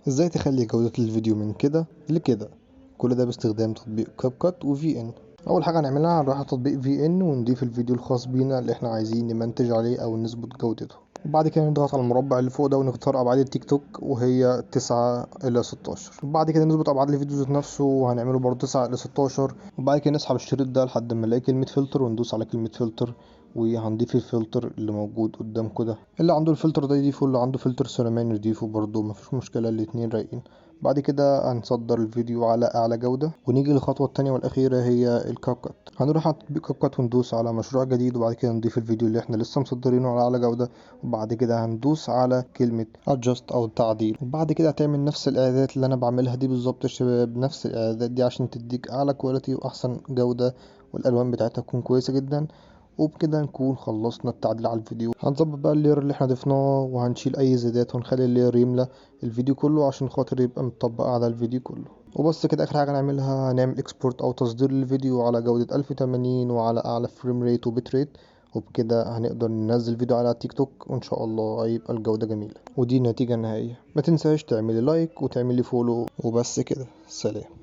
ازاي تخلي جودة الفيديو من كده لكده؟ كل ده باستخدام تطبيق كاب كات وفي ان. اول حاجة هنعملها هنروح على تطبيق في ان ونضيف الفيديو الخاص بينا اللي احنا عايزين نمنتج عليه او نظبط جودته، وبعد كده نضغط على المربع اللي فوق ده ونختار ابعاد التيك توك وهي 9:16، وبعد كده نظبط ابعاد الفيديو ذات نفسه وهنعمله برضه 9:16، وبعد كده نسحب الشريط ده لحد ما نلاقي كلمة فلتر وندوس على كلمة فلتر وهنضيف الفلتر اللي موجود قدامكم ده. اللي عنده الفلتر ده يضيفه، اللي عنده فلتر سينمان يضيفه برضه، مفيش مشكلة، الاتنين رايقين. بعد كده هنصدر الفيديو على اعلى جودة ونيجي للخطوة التانية والاخيرة هي الكاب كات. هنروح على تطبيق كاب كات وندوس على مشروع جديد، وبعد كده نضيف الفيديو اللي احنا لسه مصدرينه على اعلى جودة، وبعد كده هندوس على كلمة adjust او تعديل، وبعد كده هتعمل نفس الاعدادات اللي انا بعملها دي بالظبط يا شباب، نفس الاعدادات دي عشان تديك اعلى كواليتي واحسن جودة والالوان بتاعتها تكون كويسة جدا. وبكده نكون خلصنا التعديل على الفيديو. هنظبط بقى اللير اللي احنا ضفناه وهنشيل اي زيادات ونخلي اللير يملى الفيديو كله عشان خاطر يبقى مطبق على الفيديو كله. وبس كده، اخر حاجه نعملها هنعمل اكسبورت او تصدير للفيديو على جوده 1080 وعلى اعلى فريم ريت وبت ريت، وبكده هنقدر ننزل فيديو على تيك توك وان شاء الله هيبقى الجوده جميله. ودي النتيجه النهائيه. ما تنساش تعملي لايك وتعملي فولو، وبس كده، سلام.